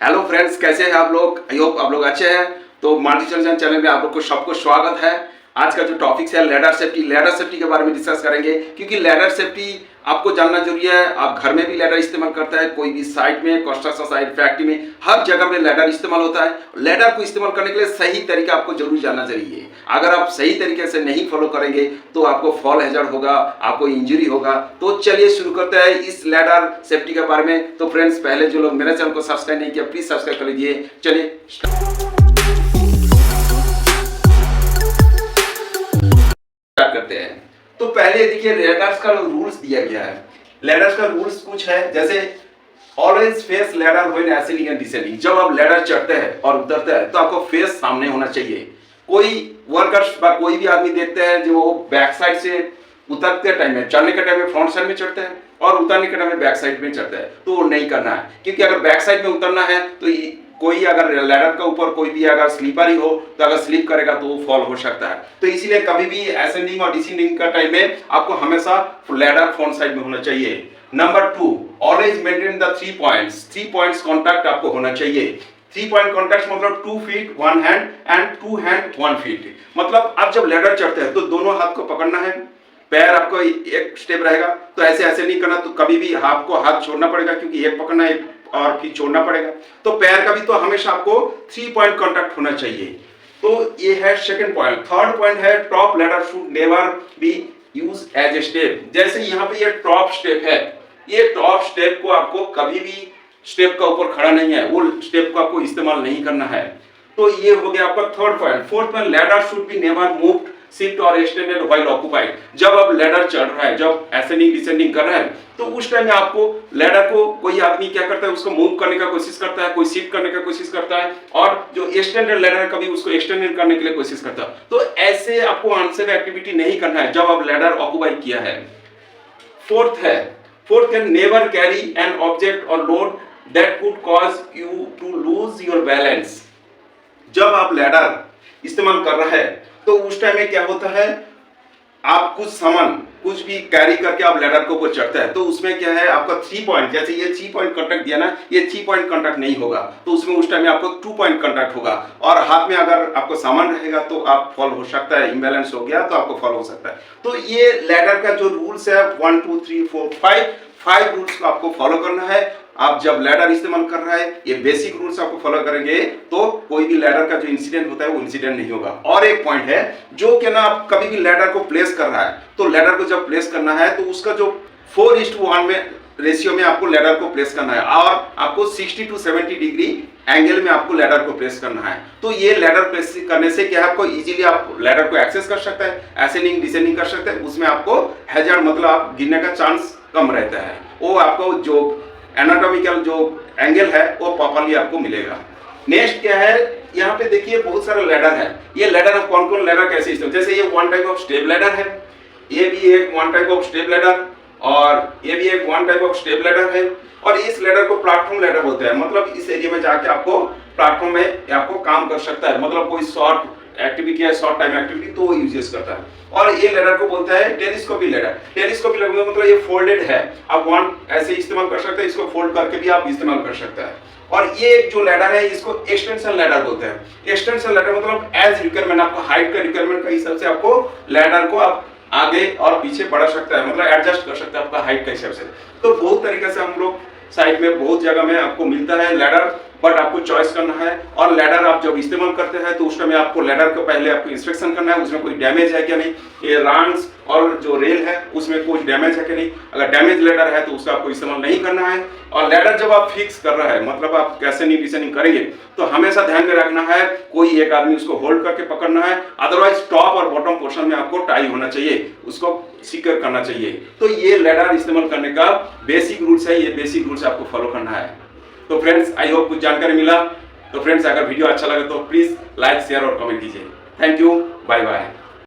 Hello friends, कैसे हैं आप लोग? आई होप आप लोग अच्छे हैं। तो मार्टिचन चैनल में आप लोग को सबको स्वागत है। आज का जो टॉपिक है लैडर सेफ्टी के बारे में डिस्कस करेंगे, क्योंकि लैडर सेफ्टी आपको जानना जरूरी है। आप घर में भी लैडर इस्तेमाल करता है, कोई भी साइट में, कंस्ट्रक्शन साइट, फैक्ट्री में, हर जगह में लैडर इस्तेमाल होता है। लैडर को इस्तेमाल करने के लिए सही तरीका आपको जरूर जानना चाहिए। अगर आप सही तरीके से नहीं फॉलो करेंगे तो आपको फॉल हैजर्ड होगा, आपको इंजरी होगा। तो चलिए शुरू करते हैं इस लैडर सेफ्टी के बारे में। तो फ्रेंड्स, पहले जो लोग मेरे चैनल को सब्सक्राइब नहीं किया प्लीज सब्सक्राइब कर लीजिए। चलिए करते हैं। तो पहले देखिए लैडर्स का रूल्स दिया गया है। लैडर्स का रूल्स कुछ है, जैसे always face ladder when ascending and descending. जब आप लैडर चढ़ते हैं और उतरते हैं तो आपको फेस सामने होना चाहिए। कोई वर्कर्स या कोई भी आदमी देखते हैं जो बैक साइड से उतरते टाइम में, चढ़ने के टाइम में फ्रंट साइड में चढ़ते हैं और उतरने के टाइम में बैक साइड में चढ़ते हैं, तो वो नहीं करना है। क्योंकि अगर बैक साइड में उतरना है तो कोई अगर लैडर के ऊपर कोई भी अगर स्लीपर ही हो तो अगर स्लिप करेगा तो वो फॉल हो सकता है। तो इसीलिए कभी भी असेंडिंग और डिसेंडिंग का टाइम में आपको हमेशा लैडर फ्रंट साइड में होना चाहिए। Number 2, always maintain the 3 points. 3 points contact आपको होना चाहिए। 3 पॉइंट कांटेक्ट मतलब 2 feet 1 hand and 2 hand 1 feet. मतलब आप जब लैडर चढ़ते हैं तो दोनों हाथ को पकड़ना है, पैर आपको एक स्टेप रहेगा। तो ऐसे नहीं करना, तो कभी भी आपको हाथ छोड़ना पड़ेगा, क्योंकि एक पकड़ना है और फिर छोड़ना पड़ेगा। तो पैर का भी तो हमेशा आपको 3 पॉइंट कांटेक्ट होना चाहिए। तो ये है सेकंड पॉइंट। थर्ड पॉइंट है top ladder should never be use as a step. जैसे यहाँ पे ये टॉप स्टेप है, ये टॉप स्टेप को आपको कभी भी स्टेप का ऊपर खड़ा नहीं है, वो स्टेप को आपको इस्तेमाल नहीं करना है। तो ये हो गया आपका third point. Fourth point, ladder should be never moved, shift और एक्सटेंडेड व्हाइल ऑक्युपाइड। जब आप लैडर चढ़ रहा है, जब असेंडिंग डिसेंडिंग कर रहा है, तो उस टाइम में आपको लैडर को कोई आदमी क्या करता है, उसको मूव करने का कोशिश करता है, कोई शिफ्ट करने का कोशिश करता है, और जो एक्सटेंडेड लैडर है कभी उसको एक्सटेंडेड करने के लिए कोशिश करता है। तो ऐसे आपको अनसेफ एक्टिविटी नहीं करना है जब आप लैडर ऑक्युपाई किया है। Fourth can never carry an object और load that could cause you to lose your balance. जब आप लैडर इस्तेमाल कर रहा है तो उस टाइम में क्या होता है, आप कुछ सामान कुछ भी कैरी करके आप लैडर के ऊपर चढ़ते हैं, तो उसमें क्या है आपका 3 पॉइंट, जैसे ये 3 पॉइंट कांटेक्ट दिया ना, ये 3 पॉइंट कांटेक्ट नहीं होगा, तो उसमें उस टाइम में आपको 2 पॉइंट कांटेक्ट होगा। और हाथ में अगर आपको सामान रहेगा तो आप फॉल हो सकता है, इम्बैलेंस हो गया तो आपको फॉल हो सकता है। तो ये लैडर का जो रूल्स है 1 2 3 4 5 रूल्स को आपको फॉलो करना है। आप जब लैडर इस्तेमाल कर रहा है, ये बेसिक रूल्स आपको फॉलो करेंगे तो कोई भी लैडर का जो इंसिडेंट होता है वो इंसिडेंट नहीं होगा। और एक पॉइंट है, जो कि ना आप कभी भी लैडर को प्लेस कर रहा है, तो लैडर को जब प्लेस करना है तो उसका जो 4:1 में रेशियो में आपको लैडर को प्लेस करना है, और आपको 60 to 70 डिग्री एंगल में आपको लैडर को प्लेस करना है। तो ये लैडर प्लेस करने से क्या है, आपको इजीली आप लैडर को एक्सेस कर सकते हैं, असेंडिंग डिसेंडिंग कर सकते हैं। उसमें आपको हैजर्ड मतलब आप गिरने का चांस कम रहता है। वो आपको जो एनाटॉमिकल जो एंगल है वो प्रॉपर्ली आपको मिलेगा। नेक्स्ट क्या है, यहाँ पे देखिए बहुत सारे लैडर है। ये लैडर आप कौन लैडर कैसे इस्तेमाल, जैसे ये 1 टाइप ऑफ स्टेप लैडर है, ये भी एक 1 टाइप ऑफ स्टेप लैडर, और ये भी एक 1 टाइप ऑफ स्टेप लैडर है। और इस लैडर को प्लेटफॉर्म लैडर बोलते हैं। मतलब इस एरिया में जाके आपको प्लेटफॉर्म में आपको काम कर सकता है, मतलब कोई शॉर्ट एक्टिविटी है, शॉर्ट टाइम एक्टिविटी, तो वो यूजेस करता है। और ये लैडर को बोलता है टेलीस्कोपिक लैडर। टेलीस्कोपिक लैडर मतलब ये फोल्डेड है, आप वन ऐसे इस्तेमाल कर सकते हैं, इसको फोल्ड करके भी आप इस्तेमाल कर सकते हैं। और ये जो लैडर है इसको एक्सटेंशन लैडर बोलते हैं। एक्सटेंशन लैडर मतलब एज रिक्वायरमेंट, आपको हाइट का रिक्वायरमेंट का हिसाब से आपको लैडर को आप आगे और पीछे बढ़ा सकता है, मतलब एडजस्ट कर सकते हैं आपका हाइट का हिसाब से। तो बहुत तरीके से हम लोग साइड में बहुत जगह में आपको मिलता है लैडर, बट आपको चॉइस करना है। और लैडर आप जब इस्तेमाल करते हैं तो उस टाइम आपको लैडर को पहले आपको इंस्पेक्शन करना है, उसमें कोई डैमेज है क्या नहीं, ये रांग्स और जो रेल है उसमें कुछ डैमेज है कि नहीं। अगर डैमेज लैडर है तो उसका आपको इस्तेमाल नहीं करना है। और लैडर जब आप फिक्स कर रहा है, मतलब आप कैसे नहीं डिसेंडिंग करेंगे, तो हमेशा ध्यान में रखना है कोई एक आदमी उसको होल्ड करके पकड़ना है, अदरवाइज टॉप और बॉटम पोर्शन में आपको टाई होना चाहिए, उसको सिक्योर करना चाहिए। तो ये लैडर इस्तेमाल करने का बेसिक रूल्स है, ये बेसिक रूल्स आपको फॉलो करना है। तो फ्रेंड्स, आई होप कुछ जानकारी मिला। तो फ्रेंड्स, अगर वीडियो अच्छा लगे तो प्लीज लाइक शेयर और कमेंट कीजिए। Thank you, bye bye.